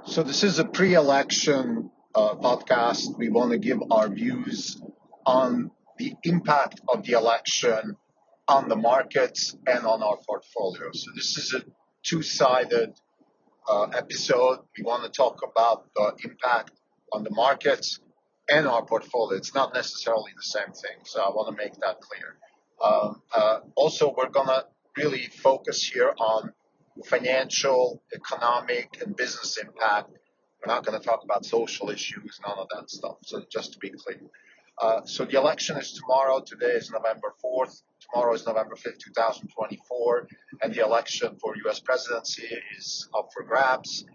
So this is a pre-election podcast. We want to give our views on the impact of the election on the markets and on our portfolio. So this is a two-sided episode. We want to talk about the impact on the markets and our portfolio. It's not necessarily the same thing, so I want to make that clear. Also, we're going to really focus here on financial, economic, and business impact. We're not going to talk about social issues, none of that stuff. So just to be clear. So the election is tomorrow. Today is November 4th. Tomorrow is November 5th, 2024. And the election for U.S. presidency is up for grabs.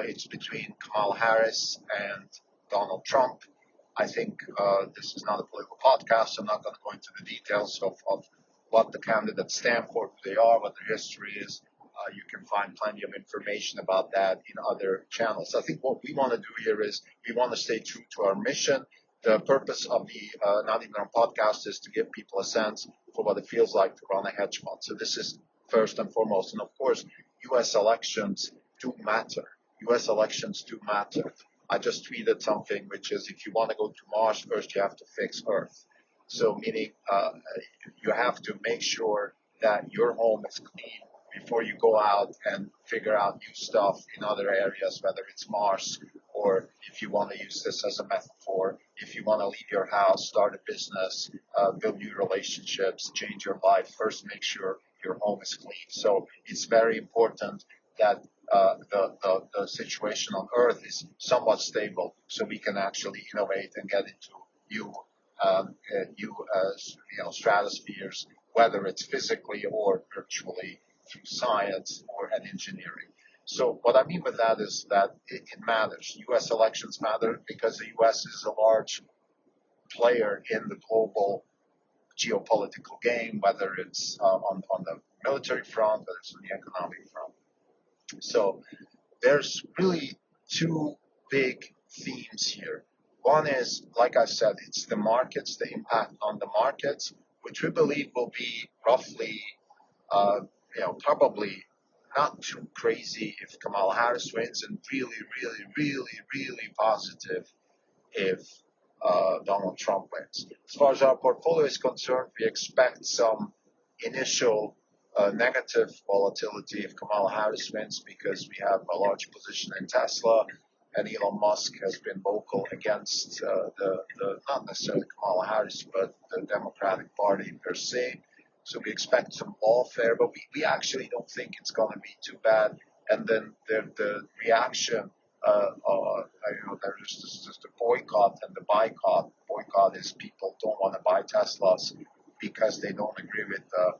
It's between Kamala Harris and Donald Trump. I think this is not a political podcast, so I'm not going to go into the details of what the candidates stand for, who they are, what their history is. You can find plenty of information about that in other channels. I think what we want to do here is we want to stay true to our mission. The purpose of the Nominal podcast is to give people a sense for what it feels like to run a hedge fund. So this is first and foremost. And of course, U.S. elections do matter. U.S. elections do matter. I just tweeted something, which is if you want to go to Mars, first you have to fix Earth. So meaning you have to make sure that your home is clean before you go out and figure out new stuff in other areas, whether it's Mars or if you want to use this as a metaphor, if you want to leave your house, start a business, build new relationships, change your life, first make sure your home is clean. So it's very important that the situation on Earth is somewhat stable so we can actually innovate and get into new stratospheres, whether it's physically or virtually through science or an engineering. So what I mean with that is that it matters. U.S. elections matter because the U.S. is a large player in the global geopolitical game, whether it's on the military front, whether it's on the economic front. So there's really two big themes here. One is, like I said, it's the markets, the impact on the markets, which we believe will be roughly probably not too crazy if Kamala Harris wins, and really positive if Donald Trump wins. As far as our portfolio is concerned, we expect some initial negative volatility if Kamala Harris wins because we have a large position in Tesla, and Elon Musk has been vocal against the not necessarily Kamala Harris, but the Democratic Party per se. So we expect some lawfare, but we actually don't think it's going to be too bad. And then the reaction, there's just the boycott and the buy-cott. Boycott is people don't want to buy Teslas because they don't agree with the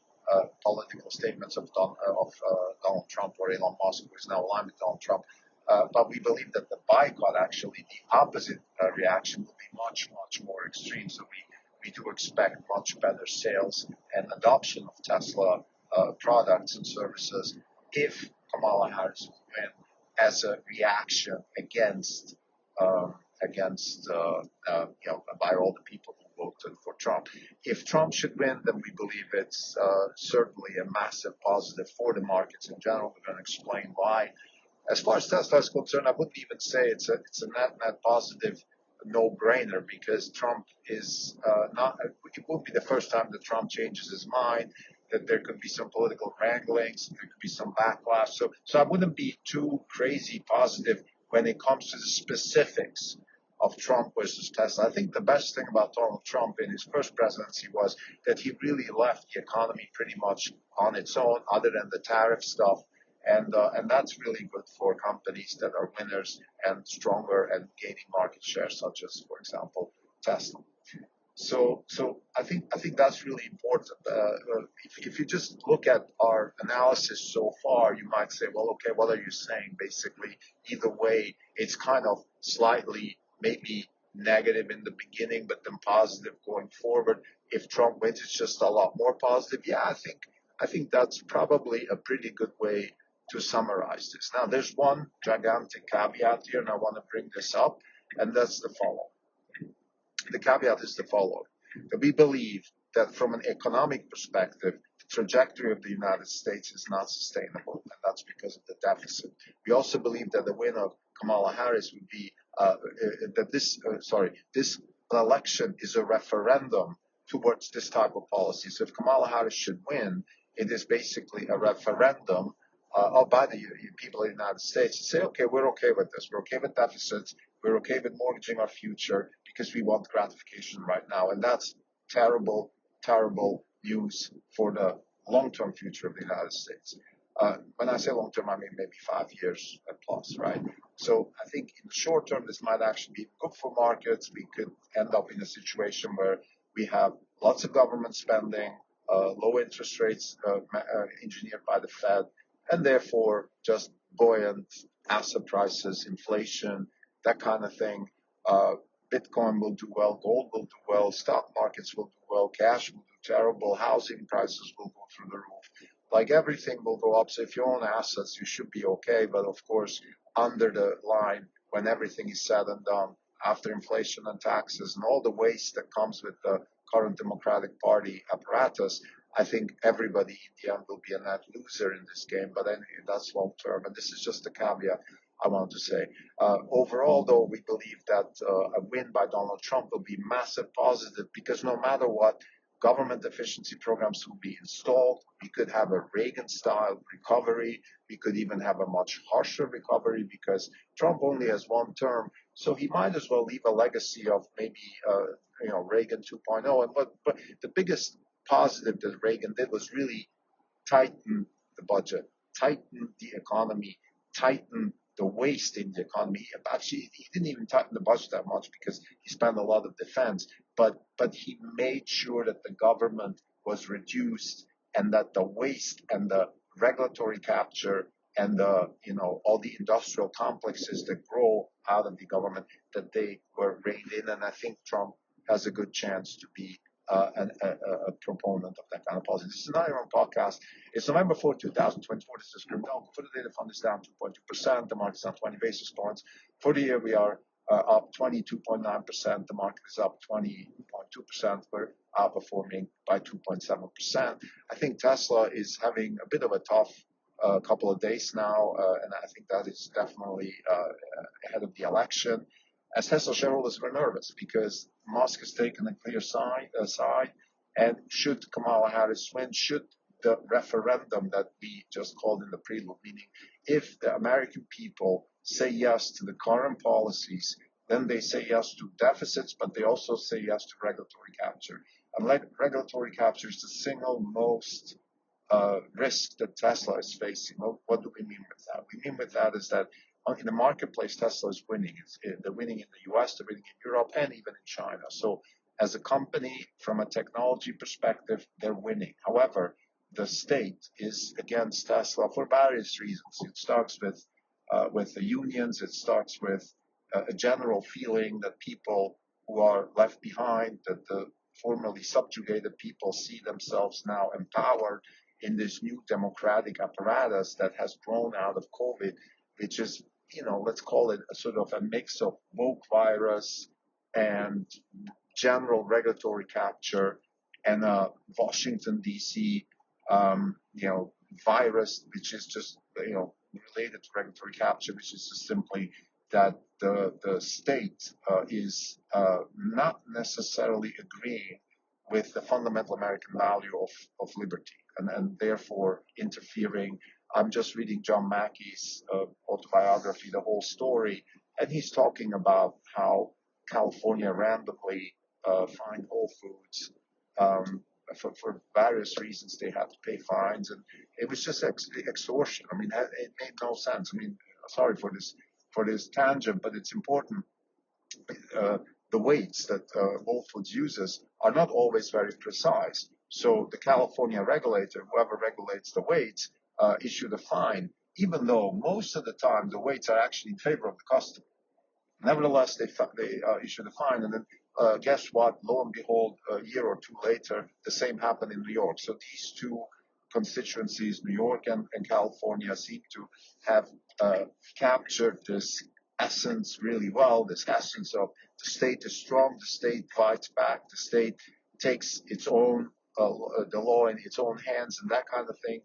political statements of Donald Trump or Elon Musk, who is now aligned with Donald Trump. But we believe that the boycott, actually, the opposite reaction will be much more extreme. So we do expect much better sales and adoption of Tesla products and services if Kamala Harris will win as a reaction against by all the people who voted for Trump. If Trump should win, then we believe it's certainly a massive positive for the markets in general. We're going to explain why. As far as Tesla is concerned, I wouldn't even say it's a net positive no-brainer because Trump is not. It won't be the first time that Trump changes his mind. That there could be some political wranglings, there could be some backlash. So I wouldn't be too crazy positive when it comes to the specifics of Trump versus Tesla. I think the best thing about Donald Trump in his first presidency was that he really left the economy pretty much on its own, other than the tariff stuff. And that's really good for companies that are winners and stronger and gaining market share, such as, for example, Tesla. So I think that's really important. If you just look at our analysis so far, you might say, well, okay, what are you saying? Basically, either way, it's kind of slightly maybe negative in the beginning, but then positive going forward. If Trump wins, it's just a lot more positive. Yeah, I think that's probably a pretty good way to summarize this. Now, there's one gigantic caveat here, and I want to bring this up, and that's the following. The caveat is the following, that we believe that from an economic perspective, trajectory of the United States is not sustainable, and that's because of the deficit. We also believe that the win of Kamala Harris would be that this election is a referendum towards this type of policy. So if Kamala Harris should win, it is basically a referendum by the people of the United States to say, okay, we're okay with this. We're okay with deficits. We're okay with mortgaging our future because we want gratification right now. And that's terrible, terrible news for the long-term future of the United States. When I say long-term, I mean maybe 5 years plus, right? So I think in the short term, this might actually be good for markets. We could end up in a situation where we have lots of government spending, low interest rates engineered by the Fed, and therefore just buoyant asset prices, inflation, that kind of thing. Bitcoin will do well, gold will do well, stock markets will do well, cash will do terrible, housing prices will go through the roof. Like everything will go up. So if you own assets, you should be okay. But of course, under the line, when everything is said and done, after inflation and taxes and all the waste that comes with the current Democratic Party apparatus, I think everybody in the end will be a net loser in this game. But anyway, that's long term. And this is just a caveat I want to say. Overall, though, we believe that a win by Donald Trump will be massive positive because no matter what, government efficiency programs will be installed. We could have a Reagan-style recovery. We could even have a much harsher recovery because Trump only has one term, so he might as well leave a legacy of maybe Reagan 2.0. And but the biggest positive that Reagan did was really tighten the budget, tighten the economy, tighten the waste in the economy. Actually, he didn't even tighten the budget that much because he spent a lot of defense, but he made sure that the government was reduced and that the waste and the regulatory capture and the all the industrial complexes that grow out of the government, that they were reined in. And I think Trump has a good chance to be a proponent of that kind of policy. This is not your own podcast. It's November 4, 2024. This is Grimdal. For the data fund is down 2.2%. The market is down 20 basis points. For the year, we are up 22.9%. The market is up 20.2%. We're outperforming by 2.7%. I think Tesla is having a bit of a tough couple of days now, and I think that is definitely ahead of the election. As Tesla shareholders, we're nervous because Musk has taken a clear side, and should Kamala Harris win, should the referendum that we just called in the prelude, meaning if the American people say yes to the current policies, then they say yes to deficits, but they also say yes to regulatory capture. And regulatory capture is the single most risk that Tesla is facing. What do we mean with that? We mean with that is that in the marketplace, Tesla is winning. They're winning in the US, they're winning in Europe, and even in China. So as a company, from a technology perspective, they're winning. However, the state is against Tesla for various reasons. It starts with the unions. It starts with a general feeling that people who are left behind, that the formerly subjugated people see themselves now empowered in this new democratic apparatus that has grown out of COVID, which is, let's call it a sort of a mix of woke virus and general regulatory capture and a Washington, D.C., virus, which is just, related to regulatory capture, which is just simply that the state is not necessarily agreeing with the fundamental American value of liberty and therefore interfering. I'm just reading John Mackey's autobiography, The Whole Story, and he's talking about how California randomly fined Whole Foods for various reasons. They had to pay fines, and it was just extortion. I mean, it made no sense. I mean, sorry for this tangent, but it's important. The weights that Whole Foods uses are not always very precise. So the California regulator, whoever regulates the weights, issued a fine, even though most of the time the weights are actually in favor of the customer. Nevertheless, they issued a fine, and then guess what? Lo and behold, a year or two later, the same happened in New York. So these two constituencies, New York and California, seem to have captured this essence really well, this essence of the state is strong, the state fights back, the state takes its own the law in its own hands and that kind of thing.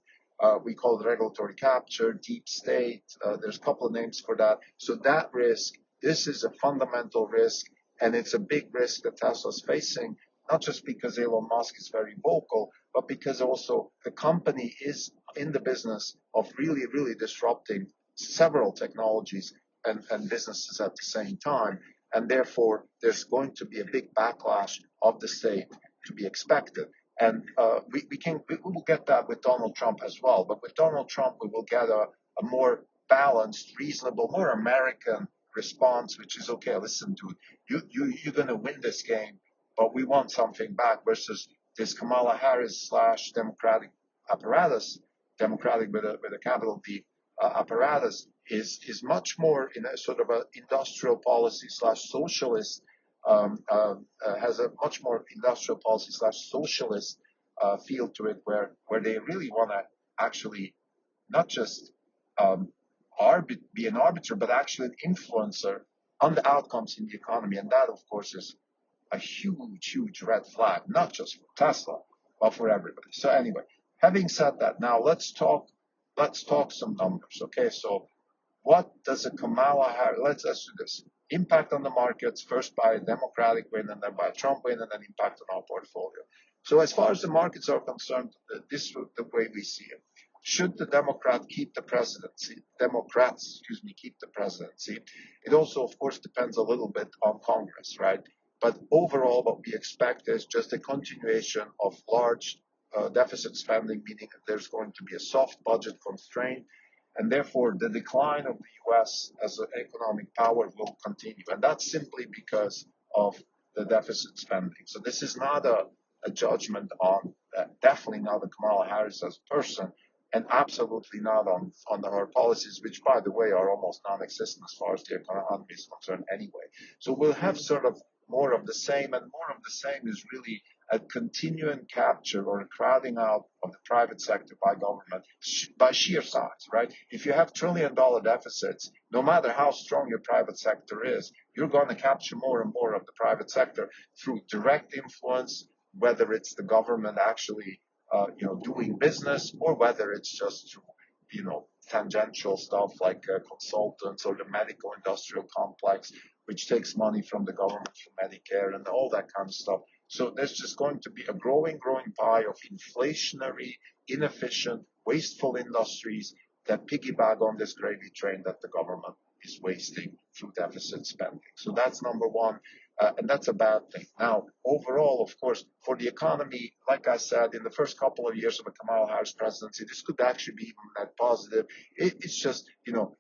We call it regulatory capture, deep state. There's a couple of names for that. So that risk, this is a fundamental risk, and it's a big risk that Tesla's facing, not just because Elon Musk is very vocal, but because also the company is in the business of really, really disrupting several technologies and businesses at the same time. And therefore, there's going to be a big backlash of the state to be expected. And we will get that with Donald Trump as well. But with Donald Trump, we will get a more balanced, reasonable, more American response, which is, okay, listen, dude, you're going to win this game, but we want something back, versus this Kamala Harris / Democratic apparatus, Democratic with a capital D apparatus, is much more in a sort of an industrial policy / socialist, has a much more industrial policy / socialist feel to it, where they really want to actually not just be an arbiter, but actually an influencer on the outcomes in the economy. And that, of course, is a huge, huge red flag, not just for Tesla, but for everybody. So anyway, having said that, now let's talk some numbers. Okay, so what does a Kamala Harris, let's do this, impact on the markets, first by a Democratic win and then by a Trump win, and then impact on our portfolio. So as far as the markets are concerned, this is the way we see it. Should the Democrats keep the presidency, it also, of course, depends a little bit on Congress, right? But overall, what we expect is just a continuation of large deficit spending, meaning that there's going to be a soft budget constraint, and therefore the decline of the U.S. as an economic power will continue. And that's simply because of the deficit spending. So this is not a judgment on, definitely not on Kamala Harris as a person, and absolutely not on her policies, which, by the way, are almost non-existent as far as the economy is concerned anyway. So we'll have sort of more of the same, and more of the same is really a continuing capture or a crowding out of the private sector by government by sheer size, right? If you have trillion-dollar deficits, no matter how strong your private sector is, you're going to capture more and more of the private sector through direct influence, whether it's the government actually doing business, or whether it's just through, tangential stuff like consultants or the medical industrial complex, which takes money from the government for Medicare and all that kind of stuff. So there's just going to be a growing pie of inflationary, inefficient, wasteful industries that piggyback on this gravy train that the government is wasting through deficit spending. So that's number one. And that's a bad thing. Now, overall, of course, for the economy, like I said, in the first couple of years of a Kamala Harris presidency, this could actually be even net positive. It's just,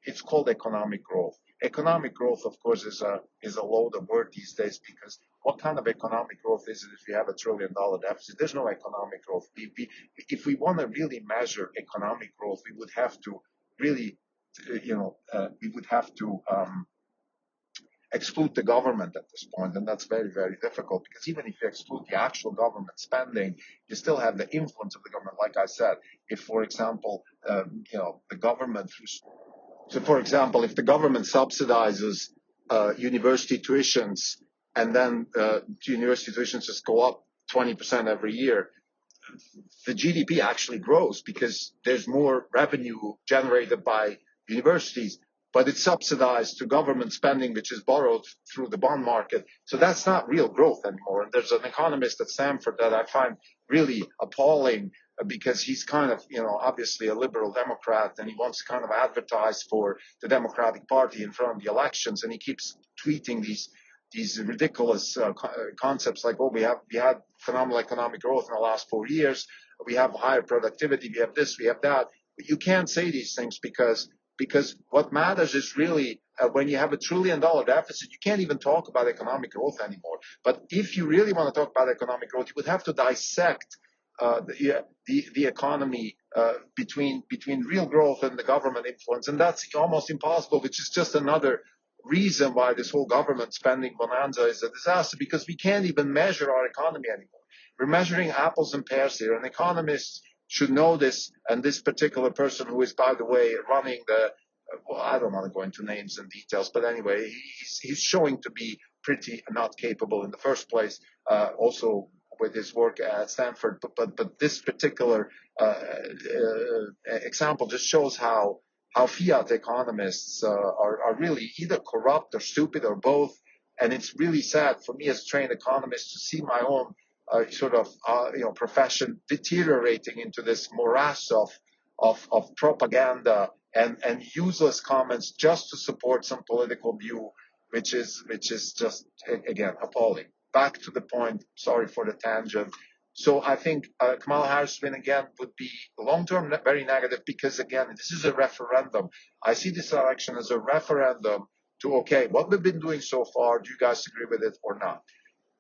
it's called economic growth. Economic growth, of course, is a loaded word these days, because what kind of economic growth is it if you have a $1 trillion deficit? There's no economic growth. If we want to really measure economic growth, we would have to really, exclude the government at this point, and that's very, very difficult, because even if you exclude the actual government spending, you still have the influence of the government. Like I said, if, for example, the government, if the government subsidizes university tuitions, and then university tuitions just go up 20% every year, the GDP actually grows because there's more revenue generated by universities, but it's subsidized to government spending, which is borrowed through the bond market. So that's not real growth anymore. And there's an economist at Stanford that I find really appalling, because he's kind of, obviously a liberal Democrat, and he wants to kind of advertise for the Democratic Party in front of the elections. And he keeps tweeting these ridiculous concepts like, we had phenomenal economic growth in the last 4 years. We have higher productivity. We have this, we have that. But you can't say these things, because what matters is really when you have a $1 trillion deficit, you can't even talk about economic growth anymore. But if you really want to talk about economic growth, you would have to dissect the economy between real growth and the government influence, and that's almost impossible, which is just another reason why this whole government spending bonanza is a disaster, because we can't even measure our economy anymore. We're measuring apples and pears here, and economists should know this. And this particular person, who is, by the way, running I don't want to go into names and details, but anyway, he's showing to be pretty not capable in the first place. Also with his work at Stanford. But this particular example just shows how fiat economists are really either corrupt or stupid or both. And it's really sad for me as a trained economist to see my own profession deteriorating into this morass of propaganda and useless comments just to support some political view, which is just again appalling. Back to the point. Sorry for the tangent. So I think Kamala Harris win again would be long-term very negative because, again, this is a referendum. I see this election as a referendum to, okay, what we've been doing so far, do you guys agree with it or not?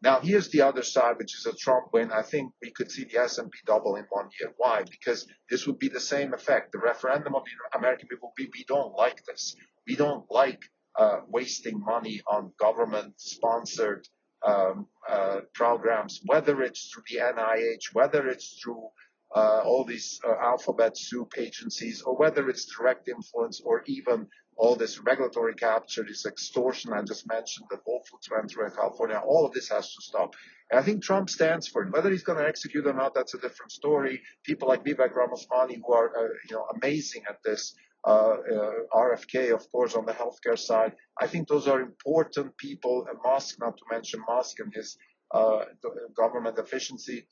Now, here's the other side, which is a Trump win. I think we could see the S&P double in 1 year. Why? Because this would be the same effect. The referendum of the American people, we don't like this. We don't like wasting money on government-sponsored programs, whether it's through the NIH, whether it's through all these alphabet soup agencies, or whether it's direct influence, or even all this regulatory capture, this extortion I just mentioned that Whole Foods went through in California. All of this has to stop. And I think Trump stands for it. Whether he's going to execute or not, that's a different story. People like Vivek Ramaswamy, who are amazing at this, RFK, of course, on the healthcare side. I think those are important people. And Musk, not to mention Musk and his government efficiency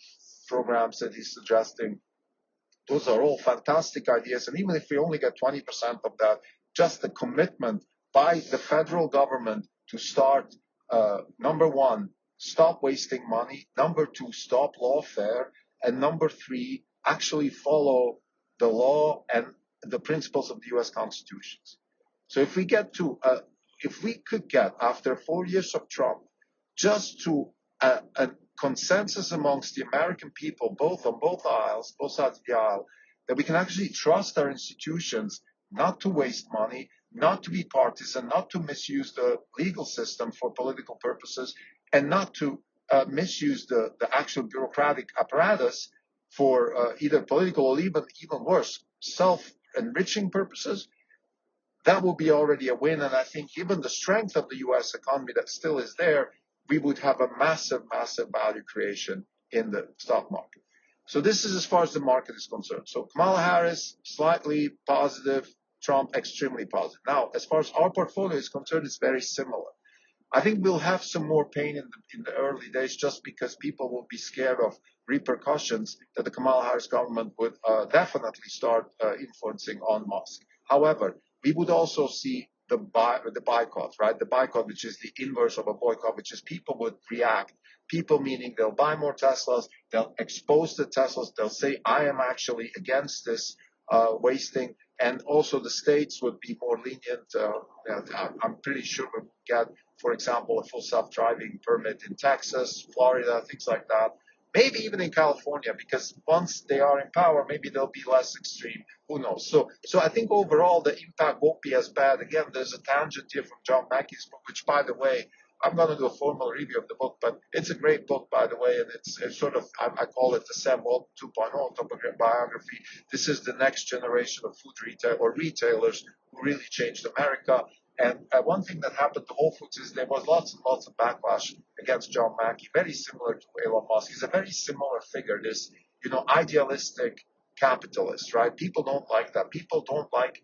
programs that he's suggesting. Those are all fantastic ideas. And even if we only get 20% of that, just the commitment by the federal government to start, number one, stop wasting money. Number two, stop lawfare. And number three, actually follow the law and the principles of the U.S. Constitutions. So if we could get, after 4 years of Trump, just to a consensus amongst the American people, both on both sides of the aisle, that we can actually trust our institutions not to waste money, not to be partisan, not to misuse the legal system for political purposes, and not to misuse the actual bureaucratic apparatus for either political or even worse, self-enriching purposes. That will be already a win. And I think given the strength of the U.S. economy that still is there, we would have a massive, massive value creation in the stock market. So this is as far as the market is concerned. So Kamala Harris, slightly positive, Trump, extremely positive. Now, as far as our portfolio is concerned, it's very similar. I think we'll have some more pain in the early days just because people will be scared of repercussions that the Kamala Harris government would definitely start influencing on Musk. However, we would also see the buy-cott, right? The buy-cott, which is the inverse of a boycott, which is people would react. People meaning they'll buy more Teslas, they'll expose the Teslas, they'll say, I am actually against this wasting. And also the states would be more lenient. I'm pretty sure we would get, for example, a full self-driving permit in Texas, Florida, things like that. Maybe even in California, because once they are in power, maybe they'll be less extreme. Who knows? So I think overall the impact won't be as bad. Again, there's a tangent here from John Mackey's book, which, by the way, I'm going to do a formal review of the book, but it's a great book, by the way, and it's sort of, I call it the Sam Walton 2.0 autobiography. This is the next generation of food retail or retailers who really changed America. And one thing that happened to Whole Foods is there was lots and lots of backlash against John Mackey, very similar to Elon Musk. He's a very similar figure, this, idealistic capitalist, right? People don't like that. People don't like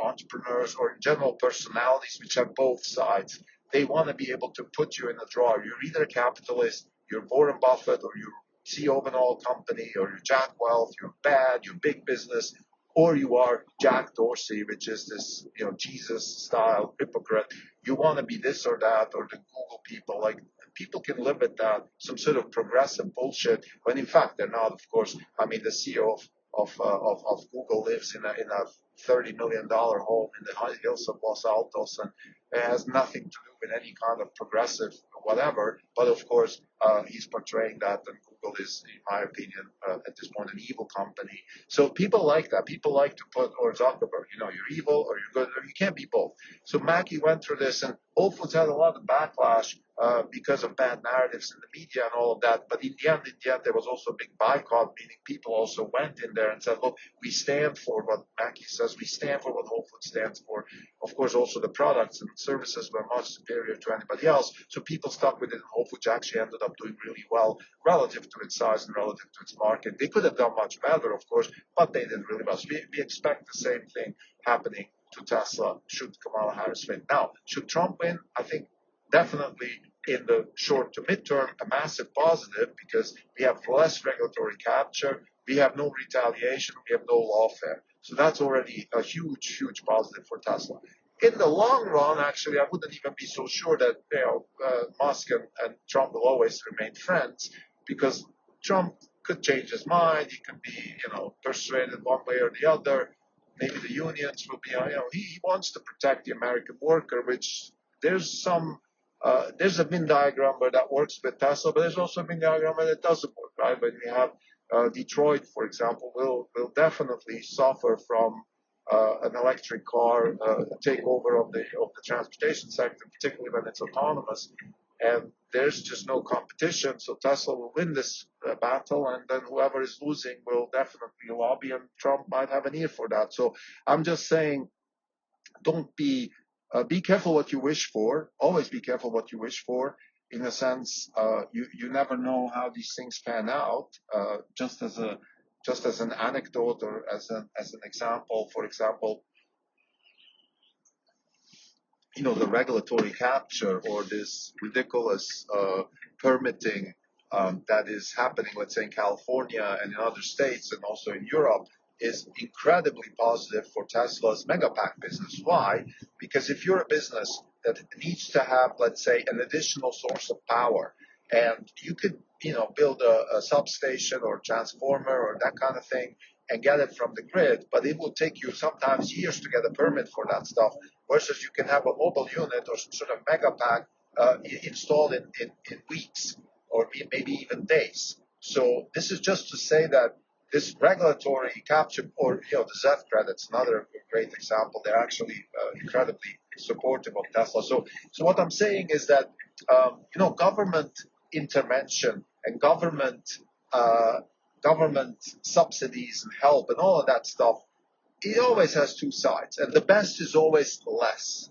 entrepreneurs or in general personalities which have both sides. They want to be able to put you in a drawer. You're either a capitalist, you're Warren Buffett, or you're CEO of an oil company, or you're Jack Welch, you're bad, you're big business, or you are Jack Dorsey, which is this, Jesus-style hypocrite. You want to be this or that, or the Google people. Like, people can live with that, some sort of progressive bullshit, when in fact they're not, of course. I mean, the CEO of Google lives in a $30 million home in the high hills of Los Altos, and it has nothing to do with any kind of progressive whatever. But of course, he's portraying that, and Google is, in my opinion, at this point, an evil company. So people like that. People like to put, or Zuckerberg, you're evil or you're good. You can't be both. So Mackey went through this, and Whole Foods had a lot of backlash because of bad narratives in the media and all of that. But in the end, there was also a big boycott, meaning people also went in there and said, look, we stand for what Mackey says. We stand for what Whole Foods stands for. Of course, also the products and services were much superior to anybody else. So people stuck with it, and Whole Foods actually ended up doing really well relative to its size and relative to its market. They could have done much better, of course, but they did really well. So we expect the same thing happening to Tesla should Kamala Harris win. Now, should Trump win? I think definitely in the short to midterm, a massive positive because we have less regulatory capture, we have no retaliation, we have no lawfare. So that's already a huge, huge positive for Tesla. In the long run, actually, I wouldn't even be so sure that Musk and Trump will always remain friends because Trump could change his mind. He could be, persuaded one way or the other. Maybe the unions will be, he wants to protect the American worker, which there's a Venn diagram where that works with Tesla, but there's also a Venn diagram where it doesn't work, right? When we have Detroit, for example, will definitely suffer from an electric car takeover of the transportation sector, particularly when it's autonomous. And there's just no competition, so Tesla will win this battle, and then whoever is losing will definitely lobby, and Trump might have an ear for that. So I'm just saying, don't be careful what you wish for. Always be careful what you wish for. In a sense, you never know how these things pan out. Just as an anecdote or as an example, for example, the regulatory capture or this ridiculous permitting that is happening, let's say in California and in other states and also in Europe, is incredibly positive for Tesla's Megapack business. Why? Because if you're a business that needs to have, let's say, an additional source of power, and you could, build a substation or transformer or that kind of thing and get it from the grid, but it will take you sometimes years to get a permit for that stuff, versus you can have a mobile unit or some sort of Megapack installed in weeks or maybe even days. So this is just to say that this regulatory capture, or the ZEV credits, another great example. They're actually incredibly supportive of Tesla. So what I'm saying is that government intervention and government subsidies and help and all of that stuff, it always has two sides, and the best is always less.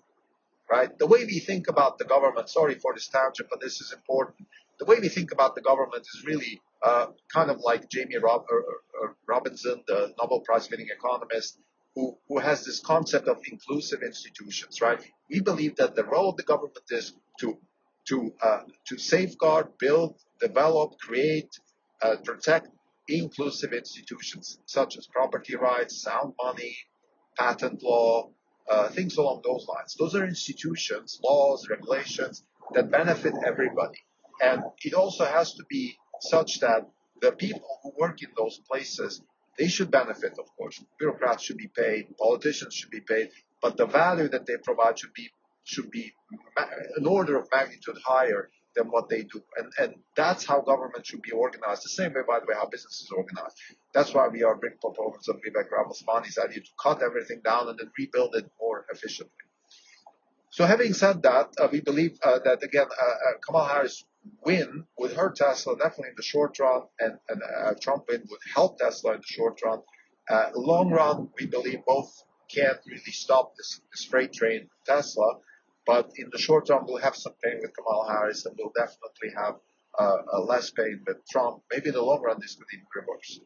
Right? The way we think about the government, sorry for this tangent, but this is important. The way we think about the government is really kind of like Jamie Robinson, the Nobel Prize-winning economist, who has this concept of inclusive institutions. Right? We believe that the role of the government is to safeguard, build, develop, create, protect inclusive institutions such as property rights, sound money, patent law. Things along those lines. Those are institutions, laws, regulations that benefit everybody. And it also has to be such that the people who work in those places, they should benefit, of course. Bureaucrats should be paid, politicians should be paid, but the value that they provide should be an order of magnitude higher than what they do. And that's how government should be organized. The same way, by the way, how business is organized. That's why we are big proponents of Vivek Ramaswamy's idea to cut everything down and then rebuild it more efficiently. So having said that, we believe that, again, Kamala Harris win would hurt Tesla definitely in the short run, and Trump win would help Tesla in the short run. Long run, we believe both can't really stop this freight train Tesla. But in the short term, we'll have some pain with Kamala Harris, and we'll definitely have less pain with Trump. Maybe in the long run, this could even reverse.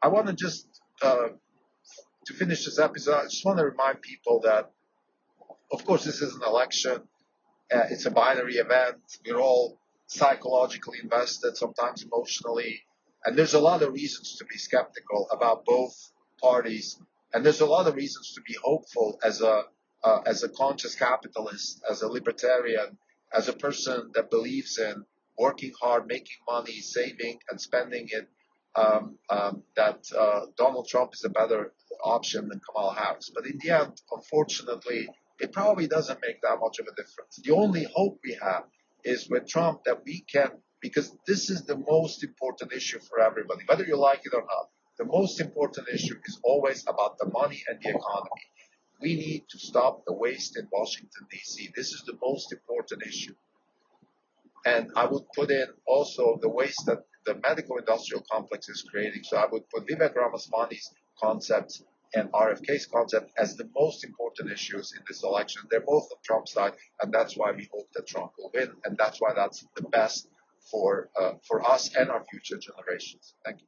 I want to just, to finish this episode, I just want to remind people that, of course, this is an election. It's a binary event. We're all psychologically invested, sometimes emotionally. And there's a lot of reasons to be skeptical about both parties. And there's a lot of reasons to be hopeful as a conscious capitalist, as a libertarian, as a person that believes in working hard, making money, saving, and spending it, that Donald Trump is a better option than Kamala Harris. But in the end, unfortunately, it probably doesn't make that much of a difference. The only hope we have is with Trump that we can, because this is the most important issue for everybody, whether you like it or not. The most important issue is always about the money and the economy. We need to stop the waste in Washington, D.C. This is the most important issue. And I would put in also the waste that the medical industrial complex is creating. So I would put Vivek Ramaswamy's concepts and RFK's concept as the most important issues in this election. They're both on Trump's side, and that's why we hope that Trump will win, and that's why that's the best for us and our future generations. Thank you.